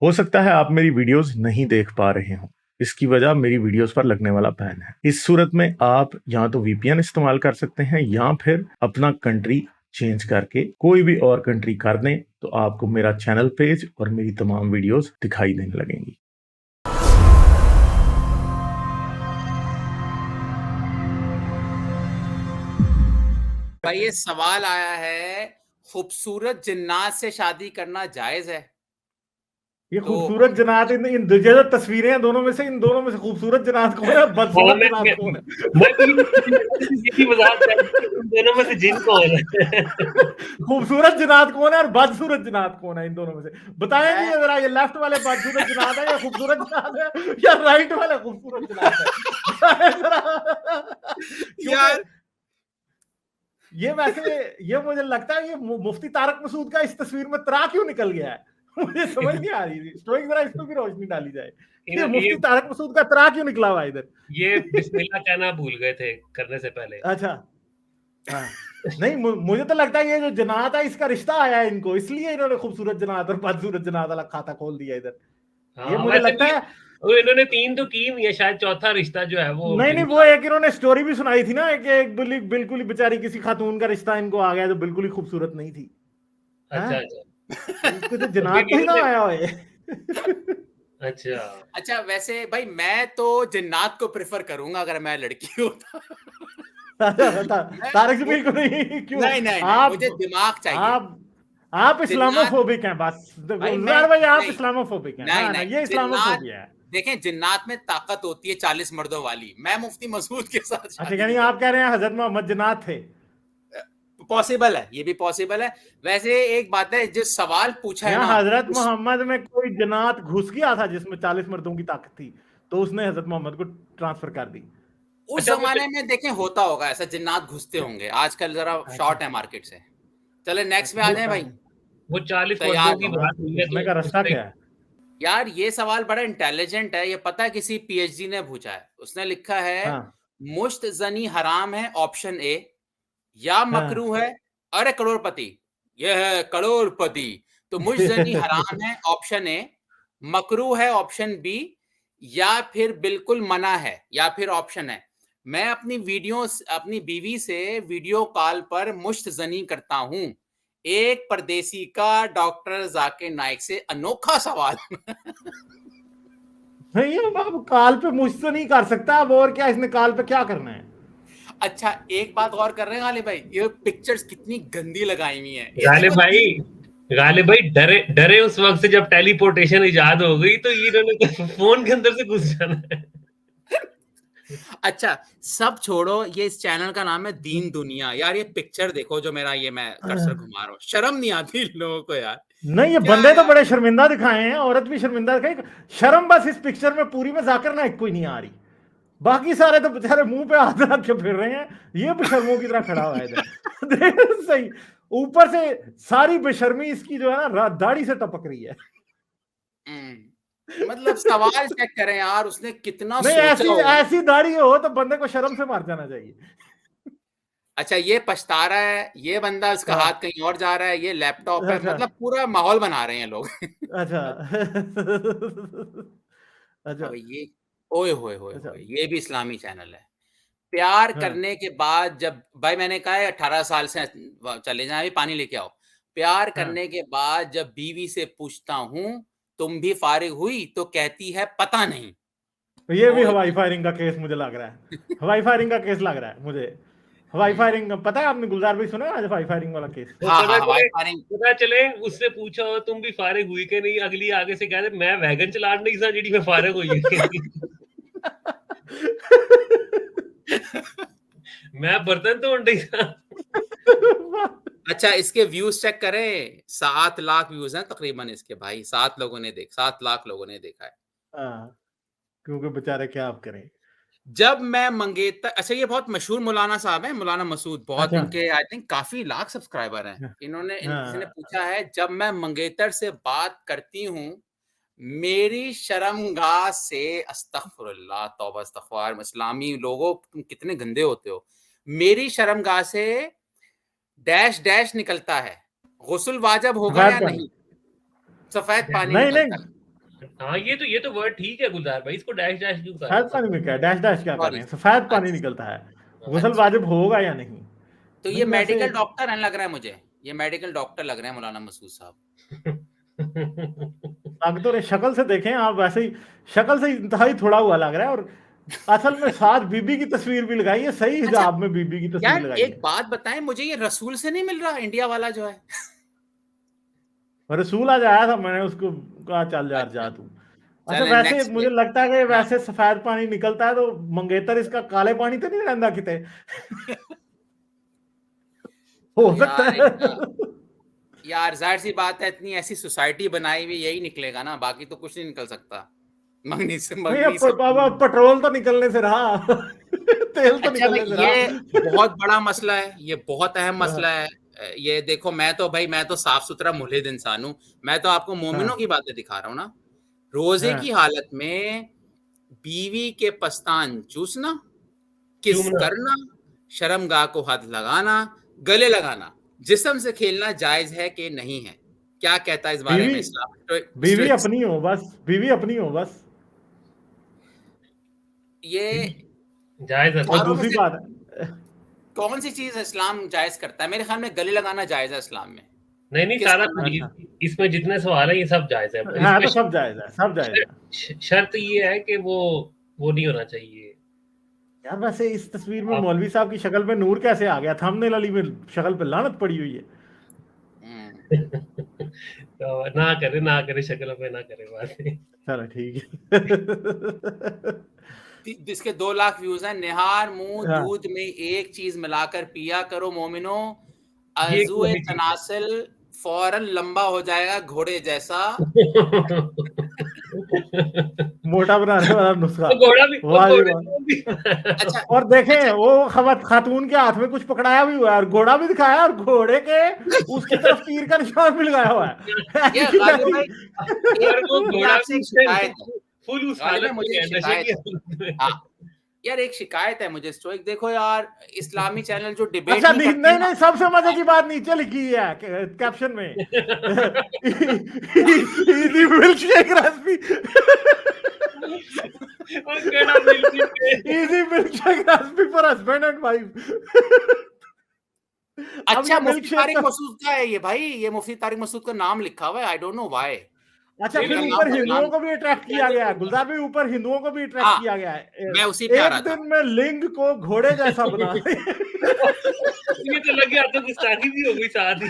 हो सकता है आप मेरी वीडियोस नहीं देख पा रहे हो। इसकी वजह मेरी वीडियोस पर लगने वाला बैन है। इस सूरत में आप या तो वीपीएन इस्तेमाल कर सकते हैं या फिर अपना कंट्री चेंज करके कोई भी और कंट्री कर दें, तो आपको मेरा चैनल पेज और मेरी तमाम वीडियोस दिखाई देने लगेंगी। भाई ये सवाल आया है, खूबसूरत जिन्नात से शादी करना जायज है? ये तो खूबसूरत जनात इन जो तस्वीरें हैं दोनों में से, इन दोनों में से खूबसूरत जनात कौन है, बदसूरत जनात कौन है? मैं मजाक कर रही थी, इन दोनों में से जिन कौन है? खूबसूरत जनात कौन है और बदसूरत जनात कौन है? इन दोनों में से बताएंगे जरा, ये लेफ्ट वाले बदसूरत जनात है या खूबसूरत जनात है, या राइट वाले खूबसूरत जनात है? यार ये वैसे ये मुझे लगता है ये मुफ्ती तारक मसूद का इस तस्वीर में तरा क्यों निकल गया है? मुझे समझ नहीं आ रही। स्टोरी जरा इस पर भी रोशनी डाली जाए, ये मुफ्ती तारक मसूद का तरा क्यों निकला हुआ इधर? ये बिस्मिल्लाह कहना भूल गए थे करने से पहले। अच्छा, हाँ। नहीं, मुझे तो लगता है ये जो जनात है इसका रिश्ता आया है इनको, इसलिए इन्होंने खूबसूरत जनात और बदसूरत जनात वाला खाता खोल दिया इधर। ये मुझे लगता है इन्होंने 3 तो की नहीं है, शायद चौथा रिश्ता जो है वो नहीं, वो एक इन्होंने स्टोरी भी सुनाई थी ना, एक बिल्कुल ही बेचारी किसी खातून का रिश्ता इनको आ गया जो बिल्कुल ही खूबसूरत नहीं थी। अच्छा इसको तो जनात तो ही ना आया हो। अच्छा, वैसे भाई मैं तो जिन्नात को प्रेफर करूंगा अगर मैं लड़की होता। तारक जमील को नहीं? क्यों? नहीं, आप मुझे दिमाग चाहिए। आप इस्लामोफोबिक हैं बस। भाई आप इस्लामोफोबिक हैं। ना ये इस्लामोफोबिया है। देखें, जिन्नात में ताकत होती है 40 मर्दों वाली। मैं मुफ्ती मसूद के साथ अच्छा, यानी आप कह रहे हैं हजरत मोहम्मद जन्नात थे? पॉसिबल है, ये भी पॉसिबल है। वैसे एक बात है, जो सवाल पूछा है ना, हजरत मोहम्मद में कोई जन्नात घुस गया था जिसमें 40 मर्दों की ताकत थी, तो उसने हजरत मोहम्मद को ट्रांसफर कर दी। उस जमाने में देखें होता होगा ऐसा, जिन्नात घुसते होंगे। आजकल जरा शॉर्ट है मार्केट से। चले नेक्स्ट में आ जाए भाई। वो 40 तैयार मर्दों की बात हुई है घुसने का रास्ता क्या है? यार ये सवाल बड़ा इंटेलिजेंट है। ये पता है किसी पीएचडी ने पूछा है। उसने लिखा है मुश्त जनी हराम है ऑप्शन ए, या मकरू है। अरे करोड़पति, ये है करोड़पति। तो मुश्त जनी हराम है ऑप्शन ए, मकरू है ऑप्शन बी, या फिर बिल्कुल मना है, या फिर ऑप्शन है मैं अपनी बीवी से वीडियो कॉल पर मुश्त जनी करता हूं। एक परदेसी का डॉक्टर जाकिर नाइक से अनोखा सवाल। नहीं, अब काल पे मुझसे नहीं कर सकता। अब और क्या, इसने काल पे क्या करना है? अच्छा, एक बात और कर रहे हैं गालिब भाई, ये पिक्चर्स कितनी गंदी लगाई हुई हैं। गालिब भाई डरे उस वक्त से जब टेलीपोर्टेशन इजाद हो गई, तो इन्होंने तो फोन के अंदर से घुस जाना है। अच्छा, सब छोड़ो, ये इस चैनल का नाम है दीन दुनिया। यार ये पिक्चर देखो जो मेरा, ये मैं कर्सर घुमा रहा हूँ। शर्म नहीं आती लोगों को यार? नहीं, ये बंदे तो बड़े शर्मिंदा दिखाए हैं, औरत भी शर्मिंदा दिखाई। शर्म बस इस पिक्चर में पूरी में जाकिर नाइक कोई नहीं आ रही। बाकी सारे तो बेचारे मुंह पे हाथ रख के फिर रहे हैं। ये बेशर्मों की तरह खड़ा हुआ है इधर। सही, ऊपर से सारी बेशर्मी इसकी जो है ना दाढ़ी से टपक रही है। मतलब सवाल चेक करें यार, उसने कितना नहीं, सोचा ऐसी दाढ़ी हो तो बंदे को शर्म से मार जाना चाहिए। अच्छा, ये पछता रहा है, ये बंदा उसका हाथ कहीं और जा रहा है, ये लैपटॉप है। मतलब पूरा माहौल बना रहे हैं लोग। अच्छा। अब ये ओए होए होए होए, ये भी इस्लामी चैनल है। प्यार करने के बाद जब, भाई मैंने कहा है 18 साल से चले जाए, पानी लेके आओ। प्यार करने के बाद जब बीवी से पूछता हूं तुम भी फारिग हुई, तो कहती है पता नहीं। ये भी हवाई फायरिंग का केस मुझे लग रहा है। हवाई फायरिंग का केस लग रहा है मुझे। हवाई फायरिंग पता है आपने? गुलजार भाई सुना है हवाई फायरिंग वाला केस? पता चले उससे पूछा हो तुम भी फारिग हुई के नहीं, अगली आगे से कह दे मैं वैगन चला नहीं सा जी मैं फारिग हुई। मैं बर्तन तो नहीं था। अच्छा, इसके व्यूज चेक करें, 7 लाख व्यूज हैं तकरीबन इसके भाई। 7 लाख लोगों ने देखा है। क्योंकि बेचारे क्या आप करें। जब मैं मंगेतर, अच्छा ये बहुत मशहूर मौलाना साहब हैं, मौलाना मसूद। बहुत इनके आई थिंक काफी लाख सब्सक्राइबर हैं। किसी ने पूछा है, जब मैं मंगेतर से बात करती हूँ मेरी शर्मगाह से, अस्तगफुरुल्लाह, तौबा इस्तगफार। इस्लामी लोगों तुम कितने गंदे होते हो। मेरी शर्मगाह से डैश डैश निकलता है, गुस्ल वाजिब होगा या नहीं? सफेद पानी निकलता है। हाँ, ये तो वर्ड ठीक है गुलजार भाई, इसको डैश डैश क्यों सफेद पानी में क्या डैश डैश क्या कर रहे हैं? सफेद पानी निकलता है, गुस्ल वाजिब होगा या नहीं? तो ये मेडिकल डॉक्टर है लग रहा है मुझे, ये मेडिकल डॉक्टर लग रहे हैं मौलाना मसूद साहब। लग तो रहे, शक्ल से देखें आप वैसे ही, शक्ल से इंतहाई थोड़ा हुआ लग रहा है, और असल में साथ बीबी की तस्वीर भी लगाई है, सही हिजाब में बीबी की तस्वीर यार लगाई एक बात बताएं मुझे, ये रसूल से नहीं मिल रहा इंडिया वाला जो है? रसूल आज आया था, मैंने उसको कहा चल यार जा तू। अच्छा वैसे मुझे लगता है कि वैसे सफेद पानी निकलता है तो मंगेतर इसका काले पानी तो नहीं रहता किते? हो सकता है यार, जाहिर सी बात है, इतनी ऐसी सोसाइटी बनाई हुई, यही निकलेगा ना, बाकी तो कुछ नहीं निकल सकता। मंगनी से पेट्रोल तो निकलने से रहा तेल तो निकलने से रहा। ये बहुत बड़ा मसला है, ये बहुत अहम मसला है। ये देखो, मैं तो साफ सुथरा मुल्हिद इंसान हूँ, मैं तो आपको मोमिनों की बातें दिखा रहा हूँ ना। रोजे की हालत में बीवी के पस्तान चूसना, किस करना, शर्मगाह को हाथ लगाना, गले लगाना, जिस्म से खेलना जायज है कि नहीं है? क्या कहता है इस बारे में इस्लाम? बीवी अपनी हो बस, बीवी अपनी हो बस, ये जायज है। और दूसरी बात है, कौन सी चीज इस्लाम जायज करता है? मेरे ख्याल में गले लगाना जायज है इस्लाम में। नहीं सारा इसमें जितने सवाल है ये सब जायज है। हाँ, तो सब जायज है, सब जायज है। शर्त ये है कि वो नहीं होना चाहिए। यार वैसे इस तस्वीर में मौलवी साहब की शक्ल पे नूर कैसे आ गया? थंबनेल वाली में शक्ल पे लानत पड़ी हुई है। तो ना करे शक्ल पे ना करे बात। चलो ठीक है जिसके 2 लाख व्यूज हैं, निहार मुंह दूध में एक चीज मिलाकर पिया करो मोमिनो, अज़ुए तनासिल फौरन लंबा हो जाएगा घोड़े जैसा। मोटा बनाने वाला नुस्खा। अच्छा, और देखें वो खातून के हाथ में कुछ पकड़ाया भी हुआ है और घोड़ा भी दिखाया, और घोड़े के उसकी तरफ तीर का निशान भी लगाया हुआ है। ये गालिब भाई, घोड़ा से शिकायत है, फुल उस हालत में है, नशे की। हाँ यार, एक शिकायत है मुझे स्टोइक, देखो यार, इस्लामी चैनल जो डिबेट अच्छा नहीं, सबसे मजे की बात नीचे लिखी है कैप्शन में, easy milkshake recipe, easy milkshake recipe for husband and wife. अच्छा, मुफ्ती तारिक मसूद का है ये भाई, ये मुफ्ती तारिक मसूद का नाम लिखा हुआ है, आई डोंट नो व्हाई। अच्छा, फिर ऊपर हिंदुओं को भी अट्रैक्ट किया गया है गुलजार भाई, ऊपर हिंदुओं को भी अट्रैक्ट किया गया है। मैं उसी पे आ रहा था। एक दिन में लिंग को घोड़े जैसा बना ये तो लग गया तो गुस्ताखी भी हो गई साथ ही।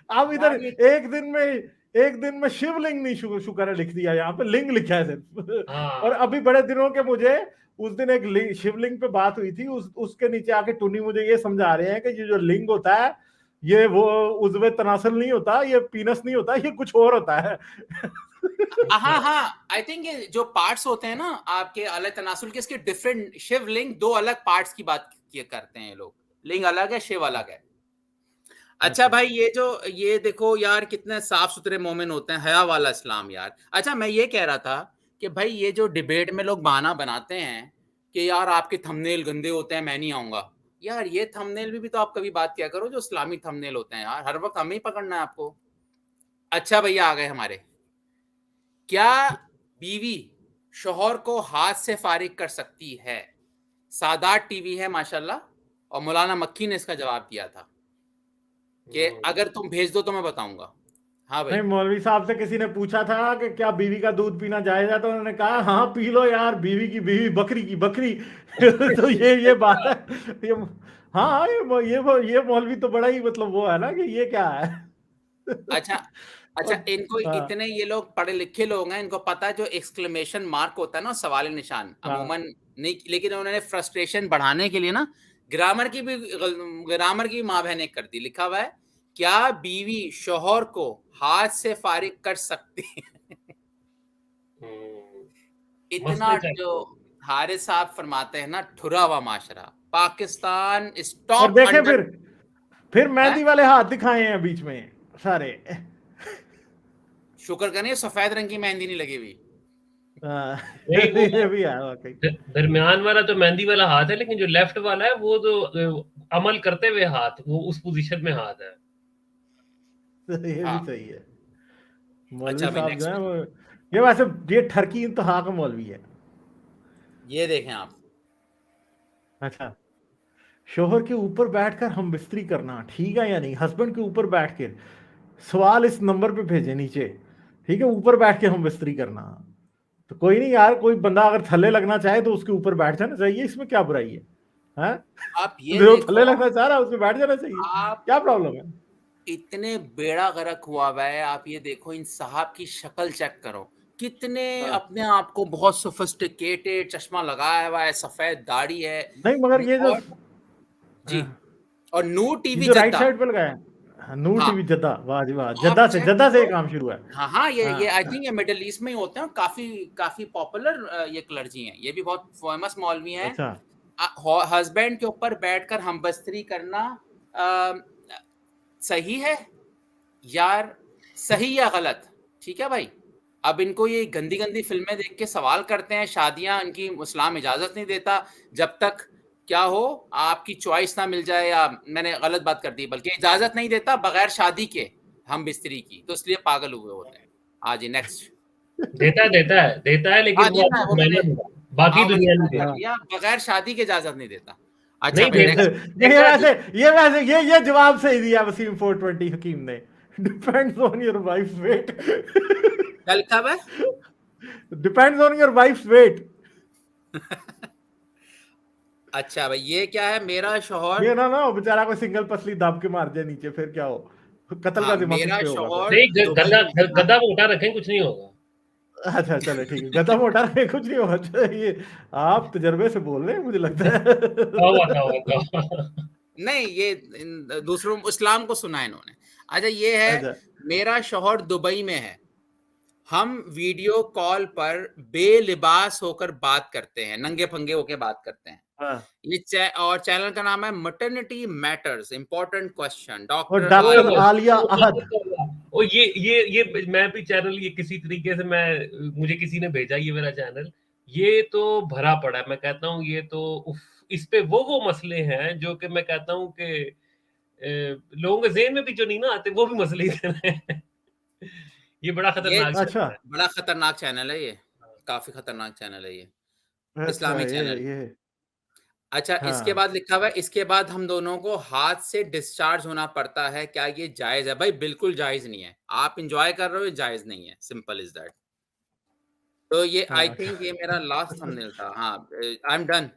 अब इधर एक दिन में शिवलिंग नहीं शुक्र है लिख दिया, यहाँ पे लिंग लिखा है सिर्फ। और अभी बड़े दिनों के मुझे उस दिन एक शिवलिंग पे बात हुई थी, उसके नीचे आके टुनी मुझे ये समझा रहे हैं कि ये जो लिंग होता है ये वो उज़्वे तनासल नहीं होता, ये पीनस नहीं होता, ये कुछ और होता है। हाँ, आई थिंक ये जो पार्ट्स होते हैं ना आपके अलग तनासुल के, इसके डिफरेंट, शिव लिंग 2 अलग पार्ट्स की बात करते हैं लोग, लिंग अलग है, शिव अलग है। अच्छा भाई, ये देखो यार, कितने साफ सुथरे मोमिन होते हैं, हया वाला इस्लाम यार। अच्छा, मैं ये कह रहा था कि भाई ये जो डिबेट में लोग बहाना बनाते हैं कि यार आपके थंबनेल गंदे होते हैं, मैं नहीं आऊंगा, यार ये थंबनेल भी तो आप कभी बात किया करो जो इस्लामी थंबनेल होते हैं यार, हर वक्त हमें ही पकड़ना है आपको। अच्छा भैया आ गए हमारे, क्या बीवी शौहर को हाथ से फारिग कर सकती है? सादात टीवी है माशाल्लाह, और मौलाना मक्की ने इसका जवाब दिया था कि अगर तुम भेज दो तो मैं बताऊंगा। हाँ भाई, नहीं, मौलवी साहब से किसी ने पूछा था कि क्या बीवी का दूध पीना जायज है, तो उन्होंने कहा हाँ पी लो यार, बीवी की बीवी, बकरी की बकरी। तो ये बात है, हाँ ये मौलवी तो बड़ा ही मतलब वो है ना कि ये क्या है। अच्छा, इनको इतने ये लोग पढ़े लिखे लोग हैं, इनको पता है जो एक्सक्लेमेशन मार्क होता है ना, सवाल निशान, अमूमन नहीं, लेकिन उन्होंने फ्रस्ट्रेशन बढ़ाने के लिए ना ग्रामर की माँ बहने कर दी, लिखा हुआ है क्या बीवी शौहर को हाथ से फारिग कर सकती है? इतना जो हारिस साहब फरमाते हैं ना, ठुरा हुआ माशरा, पाकिस्तान स्टॉप। और देखें फिर मेहंदी वाले हाथ दिखाए हैं बीच में सारे। शुक्र करें सफेद रंग की मेहंदी नहीं लगी हुई। ये भी है वाकई। दरमियान वाला तो मेहंदी वाला हाथ है, लेकिन जो लेफ्ट वाला है वो तो अमल करते हुए हाथ, वो उस पोजीशन में हाथ है। ये भी सही है। मौलवी अच्छा भाई, साहब नेक्स्ट जो है में वो, ये वैसे ये ठरकी इंतहा का मौलवी है। ये देखें आप। अच्छा, शोहर के ऊपर बैठकर हम बिस्तरी करना ठीक है या नहीं? हस्बैंड के ऊपर बैठ के, सवाल इस नंबर पे भेजे नीचे, ठीक है, ऊपर बैठ के हम बिस्तरी करना। तो कोई नहीं यार, कोई बंदा अगर थल्ले लगना चाहे तो उसके ऊपर बैठ जाना चाहिए, इसमें क्या बुराई है? हैं? आप ये जो देखो, थल्ले लगना चाह रहा है उसमें बैठ जाना चाहिए, आप क्या प्रॉब्लम है? इतने बेड़ा गर्क हुआ हुआ है। आप ये देखो, इन साहब की शक्ल चेक करो, कितने हाँ। अपने आप को बहुत सोफिस्टिकेटेड, चश्मा लगाया हुआ है, सफेद दाढ़ी है। नहीं मगर ये जो और जी, और नूर ये टीवी जो राइट जद्दा, साइड पे लगाया है, हाँ, नूर हाँ टीवी जद्दा, वाह जी वाह, आप जद्दा से, चेक जद्दा से ये करो। काम शुरू है। हाँ हाँ, ये हाँ, आई थिंक ये मिडिल ईस्ट में ही होते हैं, काफी काफी पॉपुलर ये क्लर्जी हैं, ये भी बहुत फेमस मौलवी हैं। अच्छा, हस्बैंड के ऊपर बैठकर हमबस्तरी करना अ, सही है यार, सही या गलत? ठीक है भाई, अब इनको ये गंदी गंदी फिल्में देख के सवाल करते हैं, शादियां इनकी इस्लाम इजाजत नहीं देता जब तक क्या हो, आपकी चॉइस ना मिल जाए, या मैंने गलत बात कर दी, बल्कि इजाजत नहीं देता बगैर शादी के हम बिस्तरी की, तो इसलिए पागल हुए होते हैं। हाँ जी, नेक्स्ट। देता है, लेकिन हाँ वो देता है, वो मैंने, बाकी हाँ वो दुनिया नहीं जिक्र कर देती। लिया, बगैर शादी के इजाजत नहीं देता। अच्छा नहीं भाई, देता। नेक्स्ट। ये जवाब सही दिया वसीम 420 हकीम ने। Depends on your wife's weight. क्या लिखा हुआ है? Depends on your wife's weight. अच्छा भाई, ये क्या है? मेरा शौहर, ये ना बेचारा कोई सिंगल पसली दाब के मार जाए नीचे, फिर क्या हो? कत्ल हाँ का जिम्मा किस मेरा पे होगा फिर? शौहर नहीं, दुबई गद्दा में, हाँ, गद्दा मोटा रखें, कुछ नहीं होगा। अच्छा चलो ठीक है, गधा मोटा है, कुछ नहीं होगा। अच्छा, ये आप तजर्बे से बोल रहे हैं मुझे लगता है। नहीं ये दूसरों इस्लाम को सुना है इन्होंने। अच्छा ये है, अच्छा, मेरा शौहर दुबई में है, हम वीडियो कॉल पर बेलिबास होकर बात करते हैं, नंगे फंगे होकर बात करते हैं। हाँ। ये और चैनल का नाम है मटर्निटी मैटर्स, इंपॉर्टेंट क्वेश्चन, और डॉक्टर डॉक्टर आलिया। आलिया अहद। ओ ये मैं भी चैनल, ये किसी तरीके से मुझे किसी ने भेजा ये मेरा चैनल, ये तो भरा पड़ा है। मैं कहता हूँ ये तो इस पे वो मसले हैं जो कि मैं कहता हूँ कि लोगों के ज़हन में भी जो नहीं ना आते, वो भी मसले इधर हैं। ये बड़ा खतरनाक अच्छा, चैनल है। बड़ा खतरनाक चैनल है ये, काफी खतरनाक चैनल है ये, अच्छा, इस्लामिक चैनल। ये अच्छा, इसके हाँ। बाद लिखा हुआ है, इसके बाद हम दोनों को हाथ से डिस्चार्ज होना पड़ता है, क्या ये जायज है? भाई बिल्कुल जायज नहीं है, आप एंजॉय कर रहे हो, जायज नहीं है, सिंपल इज दैट। तो ये आई हाँ, थिंक ये मेरा लास्ट थंबनेल था। हाँ, आई एम डन।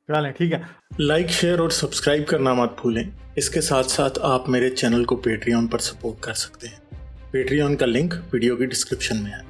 चलें ठीक है। लाइक, शेयर और सब्सक्राइब करना मत भूलें। इसके साथ साथ आप मेरे चैनल को पेट्रियन पर सपोर्ट कर सकते हैं। पेट्रियन का लिंक वीडियो की डिस्क्रिप्शन में है।